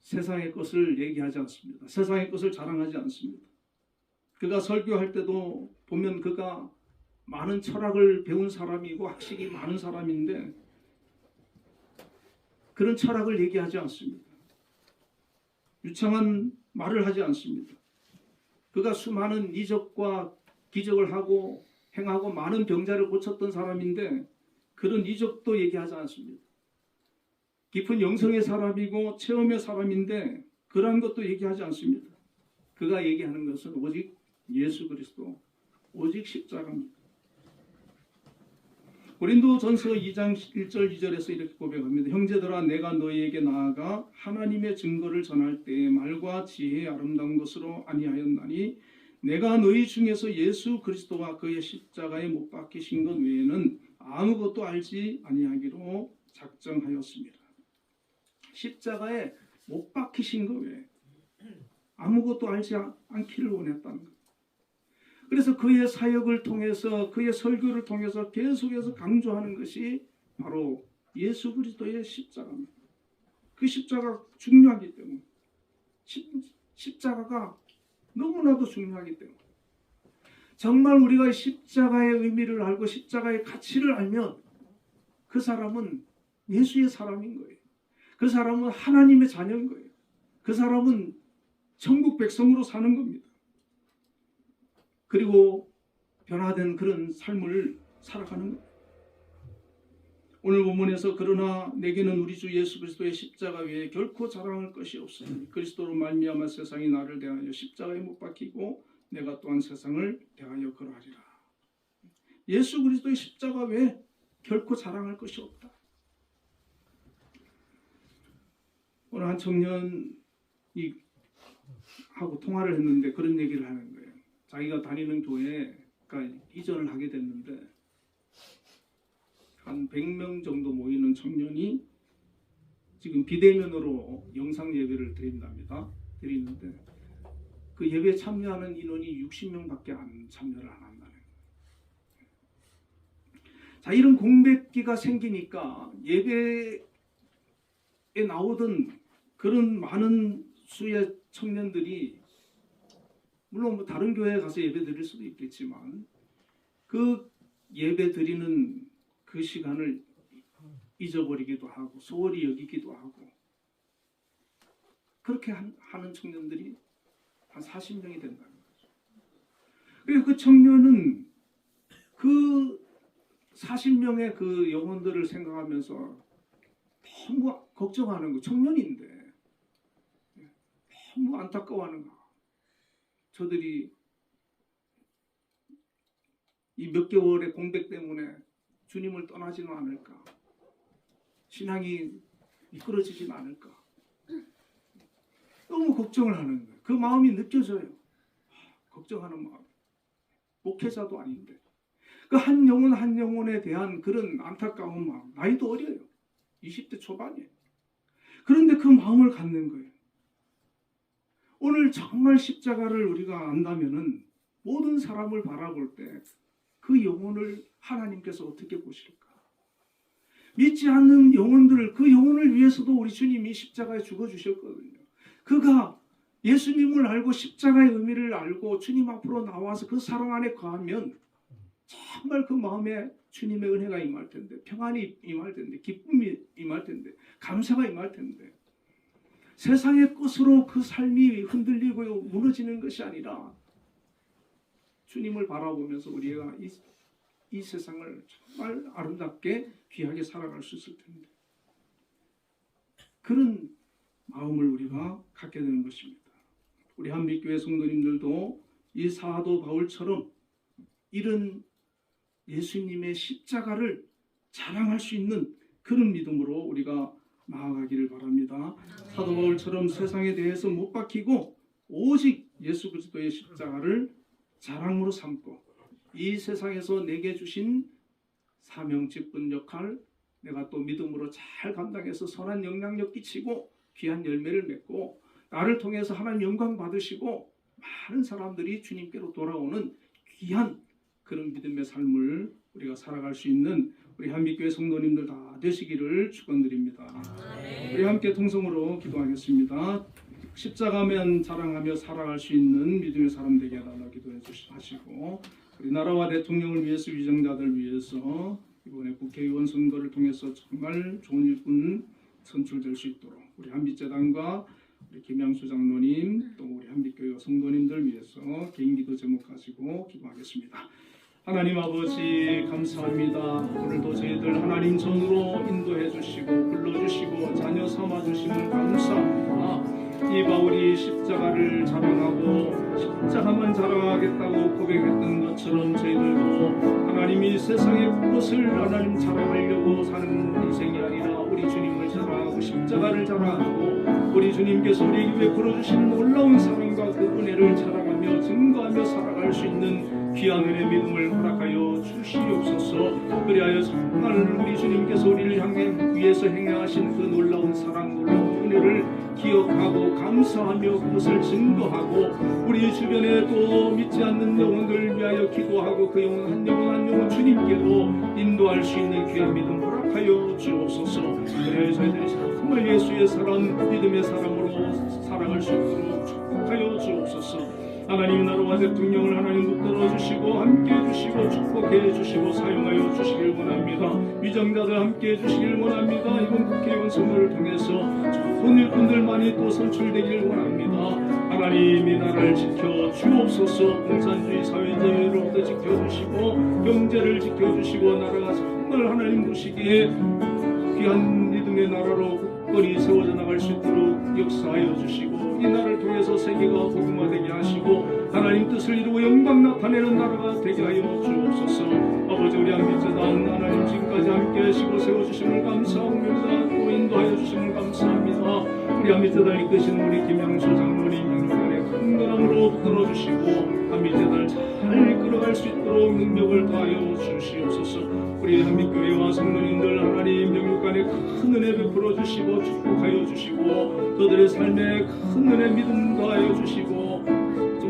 세상의 것을 얘기하지 않습니다. 세상의 것을 자랑하지 않습니다. 그가 설교할 때도 보면 그가 많은 철학을 배운 사람이고 학식이 많은 사람인데 그런 철학을 얘기하지 않습니다. 유창한 말을 하지 않습니다. 그가 수많은 이적과 기적을 하고 행하고 많은 병자를 고쳤던 사람인데 그런 이적도 얘기하지 않습니다. 깊은 영성의 사람이고 체험의 사람인데 그러한 것도 얘기하지 않습니다. 그가 얘기하는 것은 오직 예수 그리스도, 오직 십자가입니다. 고린도전서 2장 1절 2절에서 이렇게 고백합니다. 형제들아 내가 너희에게 나아가 하나님의 증거를 전할 때에 말과 지혜의 아름다운 것으로 아니하였나니 내가 너희 중에서 예수 그리스도와 그의 십자가에 못 박히신 것 외에는 아무것도 알지 아니하기로 작정하였습니다. 십자가에 못 박히신 것 외에 아무것도 알지 않기를 원했다는 것. 그래서 그의 사역을 통해서 그의 설교를 통해서 계속해서 강조하는 것이 바로 예수 그리스도의 십자가입니다. 그 십자가 중요하기 때문에 십자가가 너무나도 중요하기 때문에 정말 우리가 십자가의 의미를 알고 십자가의 가치를 알면 그 사람은 예수의 사람인 거예요. 그 사람은 하나님의 자녀인 거예요. 그 사람은 천국 백성으로 사는 겁니다. 그리고 변화된 그런 삶을 살아가는 것. 오늘 본문에서 그러나 내게는 우리 주 예수 그리스도의 십자가 외에 결코 자랑할 것이 없으니 그리스도로 말미암아 세상이 나를 대하여 십자가에 못 박히고 내가 또한 세상을 대하여 그러하리라. 예수 그리스도의 십자가 외에 결코 자랑할 것이 없다. 오늘 한 청년이 하고 통화를 했는데 그런 얘기를 하는 거예요. 자기가 다니는 교회가 이전을 하게 됐는데 한 100명 정도 모이는 청년이 지금 비대면으로 영상 예배를 드린답니다. 드리는데 그 예배 참여하는 인원이 60명밖에 참여를 안 한다는 거예요. 자, 이런 공백기가 생기니까 예배에 나오던 그런 많은 수의 청년들이 물론 뭐 다른 교회에 가서 예배 드릴 수도 있겠지만 그 예배 드리는 그 시간을 잊어버리기도 하고 소홀히 여기기도 하고 그렇게 하는 청년들이 한 40명이 된다는 거죠. 그리고 그 청년은 그 40명의 그 영혼들을 생각하면서 너무 걱정하는 거. 청년인데 너무 안타까워하는 거. 저들이 이 몇 개월의 공백 때문에 주님을 떠나지는 않을까, 신앙이 미끄러지진 않을까, 너무 걱정을 하는 거예요. 그 마음이 느껴져요. 걱정하는 마음. 목회자도 아닌데 그 한 영혼 한 영혼에 대한 그런 안타까운 마음. 나이도 어려요. 20대 초반이에요. 그런데 그 마음을 갖는 거예요. 오늘 정말 십자가를 우리가 안다면은 모든 사람을 바라볼 때 그 영혼을 하나님께서 어떻게 보실까? 믿지 않는 영혼들을, 그 영혼을 위해서도 우리 주님이 십자가에 죽어주셨거든요. 그가 예수님을 알고 십자가의 의미를 알고 주님 앞으로 나와서 그 사랑 안에 거하면 정말 그 마음에 주님의 은혜가 임할 텐데, 평안이 임할 텐데, 기쁨이 임할 텐데, 감사가 임할 텐데, 세상의 것으로 그 삶이 흔들리고 무너지는 것이 아니라 주님을 바라보면서 우리가 이 세상을 정말 아름답게 귀하게 살아갈 수 있을 텐데, 그런 마음을 우리가 갖게 되는 것입니다. 우리 한빛교회 성도님들도 이 사도 바울처럼 이런 예수님의 십자가를 자랑할 수 있는 그런 믿음으로 우리가 나아가기를 바랍니다. 사도 바울처럼 세상에 대해서 못 박히고 오직 예수 그리스도의 십자가를 자랑으로 삼고 이 세상에서 내게 주신 사명 직분 역할 내가 또 믿음으로 잘 감당해서 선한 영향력 끼치고 귀한 열매를 맺고 나를 통해서 하나님 영광 받으시고 많은 사람들이 주님께로 돌아오는 귀한 그런 믿음의 삶을 우리가 살아갈 수 있는 우리 한빛교회 성도님들 다 되시기를 축원드립니다. 우리 함께 통성으로 기도하겠습니다. 십자가면 자랑하며 살아갈 수 있는 믿음의 사람 되게 해달라 기도해 주시고, 우리 나라와 대통령을 위해서, 위정자들 위해서 이번에 국회의원 선거를 통해서 정말 좋은 일꾼 선출될 수 있도록 우리 한빛재단과 우리 김양수 장로님 또 우리 한빛교회 성도님들 위해서 개인기도 제목하시고 기도하겠습니다. 하나님 아버지 감사합니다. 오늘도 저희들 하나님 전으로 인도해 주시고 불러주시고 자녀 삼아 주시면 감사합니다. 이 바울이 십자가를 자랑하고 십자가만 자랑하겠다고 고백했던 것처럼 저희들도 하나님이 세상의 것을 하나님 자랑하려고 사는 인생이 아니라 우리 주님을 자랑하고 십자가를 자랑하고 우리 주님께서 우리에게 베풀어주신 놀라운 사랑과 그 은혜를 자랑하며 증거하며 살아갈 수 있는 귀한 은혜 믿음을 허락하여 주시옵소서. 그리하여 정말 우리 주님께서 우리를 향해 위해서 행하신 그 놀라운 사랑 놀라운 은혜를 기억하고 감사하며 그것을 증거하고 우리 주변에 또 믿지 않는 영혼들을 위하여 기도하고 그 영혼 한 영혼 한 영혼 주님께로 인도할 수 있는 귀한 믿음 허락하여 주옵소서. 그래야 저희들이 정말 예수의 사람 믿음의 사람으로 살아갈 수 있도록 축복하여 주옵소서. 하나님 나라와 대통령을 하나님 붙들어 주시고 함께 해주시고 축복해 주시고 사용하여 주시길 원합니다. 위정자들 함께 해주시길 원합니다. 이번 국회의원 선거를 통해서 좋은 일꾼들만이 또 선출되길 원합니다. 하나님 이 나라를 지켜 주옵소서. 공산주의 사회주의로부터 지켜주시고 경제를 지켜주시고 나라가 정말 하나님 보시기에 귀한 믿음의 나라로 굳건히 세워져 나갈 수 있도록 역사하여 주시고 이 나라를 통해서 세계가 복음화되게 하시고 하나님 뜻을 이루고 영광 나타내는 나라가 되게 하여 주옵소서. 아버지 우리 한빛재단 하나님 지금까지 함께 하시고 세워주심을 감사합니다. 또 인도하여 주심을 감사합니다. 우리 한빛재단 이끄시는 우리 김양수 장로님 양육간의 강건함으로 붙들어주시고 한빛재단을 잘 이끌어갈 수 있도록 능력을 더하여 주시옵소서. 우리 한빛교회와 성도님들 하나님 영육간에 큰 은혜 베풀어 주시고 축복하여 주시고 그들의 삶에 큰 은혜 믿음 더하여 주시고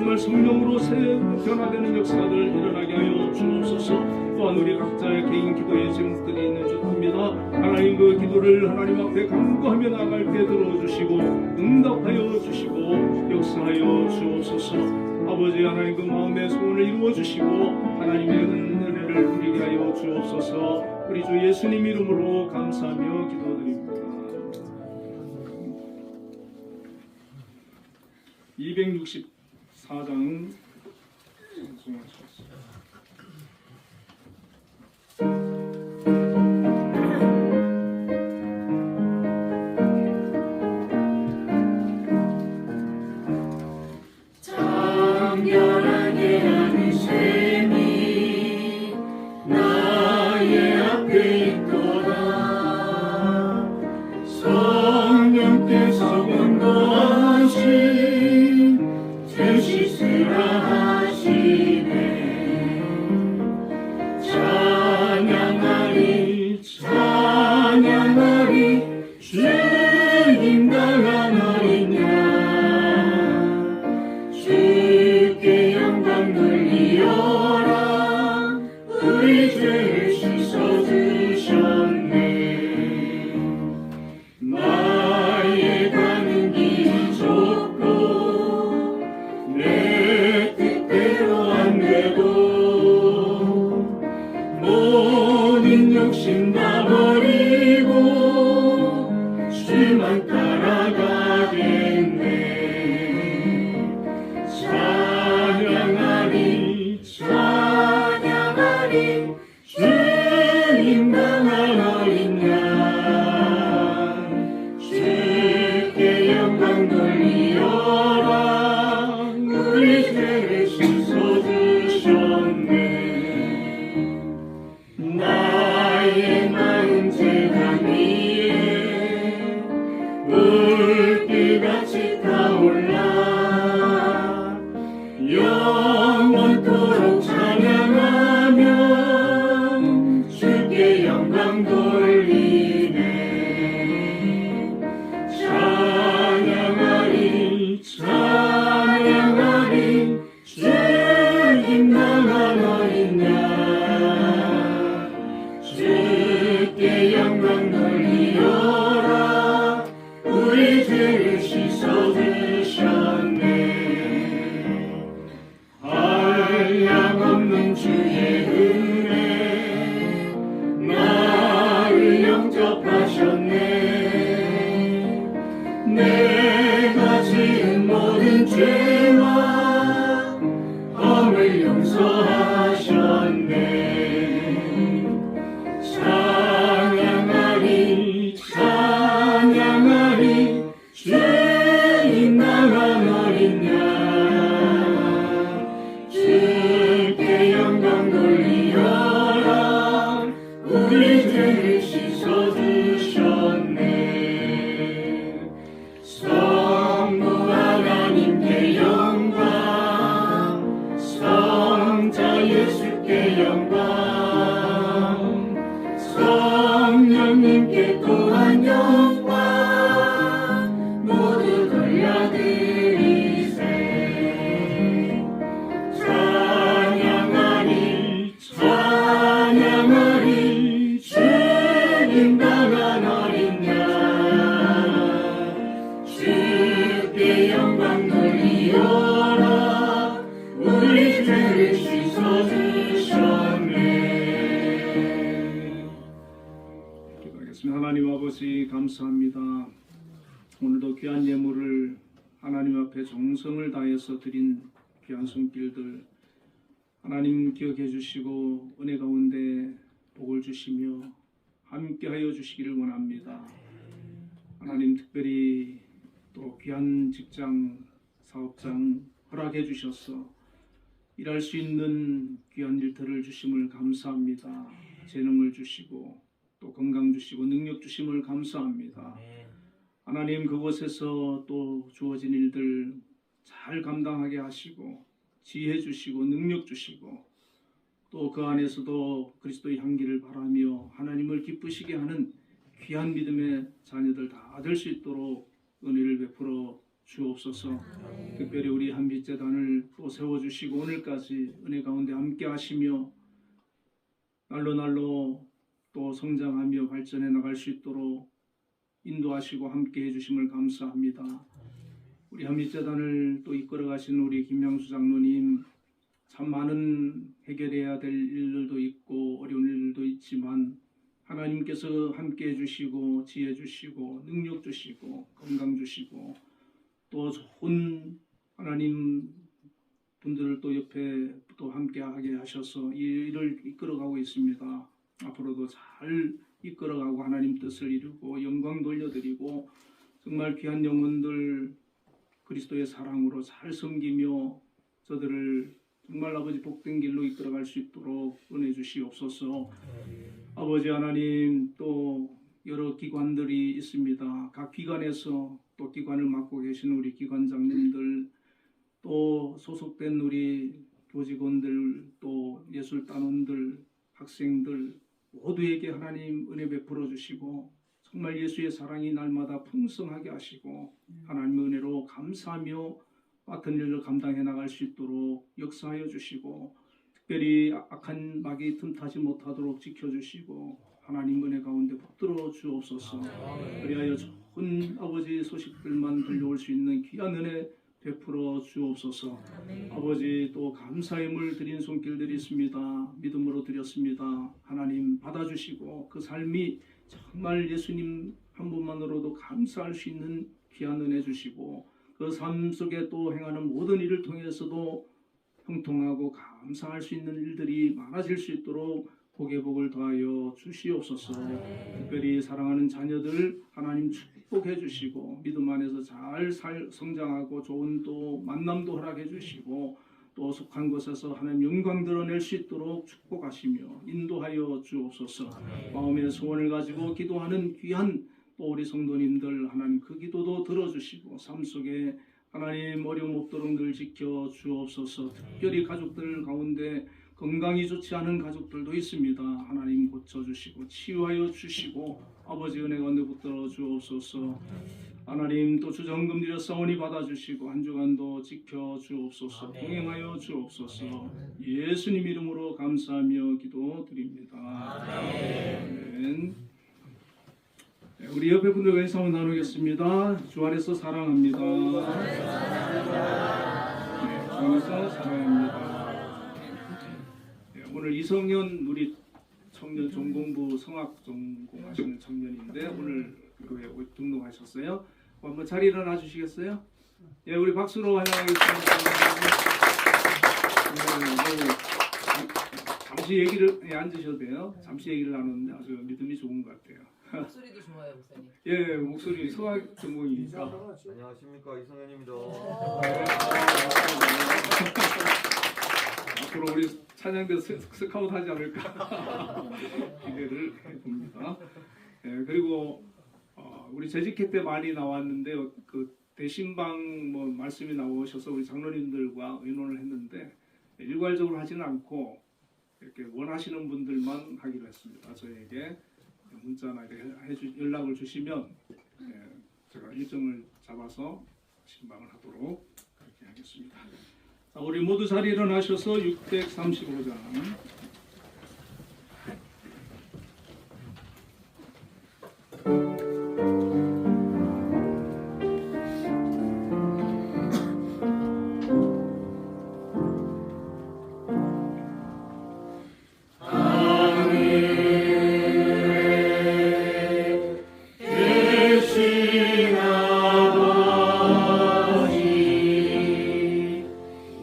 정말 성령으로 새 변화되는 역사들 일어나게 하여 주옵소서. 또한 우리 각자의 개인 기도의 제목들이 있는 줄 압니다. 하나님 그 기도를 하나님 앞에 간구하며 나아갈 때 들어주시고 응답하여 주시고 역사하여 주옵소서. 아버지 하나님 그 마음의 소원을 이루어 주시고 하나님의 은혜를 누리게 하여 주옵소서. 우리 주 예수님 이름으로 감사하며 기도드립니다. 264장 성송하시겠습니다. 정결하게 하는 셈이 나의 앞에 있도다. 성령께서 권고하신 제 씻으라 하시네. 찬양하리 찬양하리 주님 당한 어린 양. 주께 영광 돌리어라. 우리 죄를 씻어주셨네. 나의 가는 길이 좁고 내 뜻대로 안 되고 모든 욕심 다 버리고 주만 따라가겠네. 찬양하리 찬양하리 주님 당한 어린 양. 주께 영광 돌리어라. 우리 죄를 씻어주셨네. 나의 마음 제단 위에 물길같이 타올라. 영원토록 찬양하며 주께 영광 돌리네. 찬양하리 찬양하리 주님 당한 어린 양. 주께 영광 돌리어라. 우리 죄를 씻어주셨네. 한량 없는 주의 은혜 나를 영접하셨네. 내가 지은 모든 죄와 범을 용서하셨네. 찬양하리 찬양하리 주님 당한 어린 양. 주께 영광 돌리어라. 우리 죄를 씻어주셨네. 성부 하나님께 영광. 성자 예수께 영광. 성령님께 또한 영광. 모두 돌려드리세. 찬양하리 찬양하리 주님 당한 어린 양. 주께 영광 돌리어라. 우리 죄를 씻어주셨네. 기도하겠습니다. 하나님 아버지 감사합니다. 오늘도 귀한 예물을 하나님 앞에 정성을 다해서 드린 귀한 손길들 하나님 기억해 주시고 은혜 가운데 복을 주시며 함께하여 주시기를 원합니다. 하나님 특별히 또 귀한 직장 사업장 허락해 주셔서 일할 수 있는 귀한 일터를 주심을 감사합니다. 재능을 주시고 또 건강 주시고 능력 주심을 감사합니다. 하나님 그곳에서 또 주어진 일들 잘 감당하게 하시고 지혜 주시고 능력 주시고 또 그 안에서도 그리스도의 향기를 바라며 하나님을 기쁘시게 하는 귀한 믿음의 자녀들 다 될 수 있도록 은혜를 베풀어 주옵소서. 특별히 우리 한빛재단을 또 세워주시고 오늘까지 은혜 가운데 함께 하시며 날로 날로 또 성장하며 발전해 나갈 수 있도록 인도하시고 함께 해주심을 감사합니다. 우리 한빛재단을 또 이끌어 가시는 우리 김양수 장로님, 참 많은 해결해야 될 일들도 있고 어려운 일들도 있지만 하나님께서 함께 해주시고 지혜 주시고 능력 주시고 건강 주시고 또 좋은 하나님 분들을 또 옆에 또 함께하게 하셔서 이 일을 이끌어가고 있습니다. 앞으로도 잘 이끌어가고 하나님 뜻을 이루고 영광 돌려드리고 정말 귀한 영혼들 그리스도의 사랑으로 잘 섬기며 저들을 정말 아버지 복된 길로 이끌어갈 수 있도록 은혜 주시옵소서. 아버지 하나님, 또 여러 기관들이 있습니다. 각 기관에서 또 기관을 맡고 계시는 우리 기관장님들, 또 소속된 우리 교직원들, 또 예술단원들, 학생들 모두에게 하나님 은혜 베풀어 주시고 정말 예수의 사랑이 날마다 풍성하게 하시고 하나님의 은혜로 감사하며 맡은 일을 감당해 나갈 수 있도록 역사하여 주시고 특별히 악한 마귀 틈타지 못하도록 지켜주시고 하나님 은혜 가운데 붙들어 주옵소서. 그리하여 좋은 아버지 소식들만 들려올 수 있는 귀한 은혜 베풀어 주옵소서. 아버지 또 감사의 물 드린 손길들이 있습니다. 믿음으로 드렸습니다. 하나님 받아주시고 그 삶이 정말 예수님 한 분만으로도 감사할 수 있는 귀한 은혜 주시고 그 삶 속에 또 행하는 모든 일을 통해서도 형통하고 감사할 수 있는 일들이 많아질 수 있도록 복의 복을 더하여 주시옵소서. 특별히 사랑하는 자녀들 하나님 축복해 주시고 믿음 안에서 잘 성장하고 좋은 또 만남도 허락해 주시고 또 속한 곳에서 하나님 영광 드러낼 수 있도록 축복하시며 인도하여 주옵소서. 마음의 소원을 가지고 기도하는 귀한 또 우리 성도님들 하나님 그 기도도 들어주시고 삶 속에 하나님 어려움 없도록 늘 지켜 주옵소서. 특별히 가족들 가운데 건강이 좋지 않은 가족들도 있습니다. 하나님 고쳐주시고 치유하여 주시고 아버지 은혜 가운데 붙들어 주옵소서. 하나님 또 주정금 드려 싸우니 받아주시고 한 주간도 지켜 주옵소서. 동행하여 주옵소서. 예수님 이름으로 감사하며 기도드립니다. 아멘. 네, 우리 옆에 분들과 인사 한번 나누겠습니다. 주 안에서 사랑합니다. 네, 주 안에서 사랑합니다. 네, 오늘 이성현 우리 청년 전공부 성악 전공하시는 청년인데 오늘 교회에 등록하셨어요. 한번 자리 일어나 주시겠어요? 예, 우리 박수로 환영하겠습니다. 잠시 얘기를 앉으셔도 돼요. 잠시 얘기를 나누는데 아주 믿음이 좋은 것 같아요. 목소리도 좋아요, 목사님. 예, 목소리 성악 전공이니까. 안녕하십니까, 이성현입니다. 앞으로 우리 찬양대 스카웃 하지 않을까 기대를 해봅니다. 예, 그리고 우리 재직회 때 많이 나왔는데 그 대신방 뭐 말씀이 나오셔서 우리 장로님들과 의논을 했는데 일괄적으로 하지는 않고 이렇게 원하시는 분들만 하기로 했습니다. 저에게 문자나 연락을 주시면 제가 일정을 잡아서 신방을 하도록 그렇게 하겠습니다. 자, 우리 모두 자리 일어나셔서 635장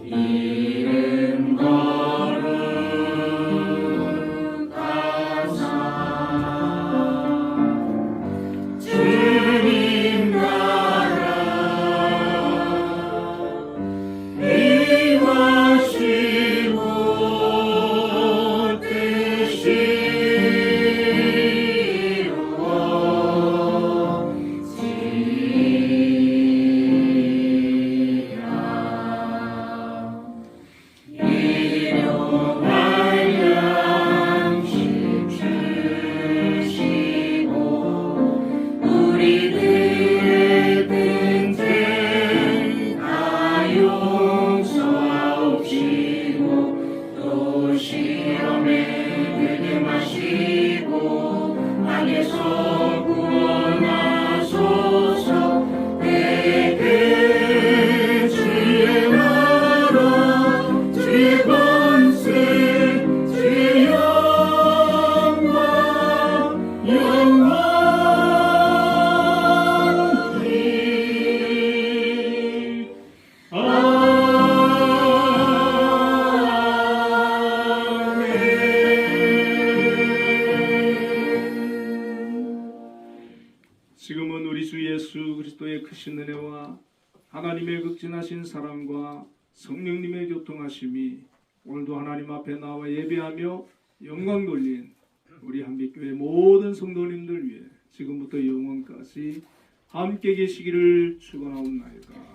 이름 거룩 하나님의 극진하신 사랑과 성령님의 교통하심이 오늘도 하나님 앞에 나와 예배하며 영광 돌린 우리 한빛교회 모든 성도님들 위해 지금부터 영원까지 함께 계시기를 축원하옵나이다.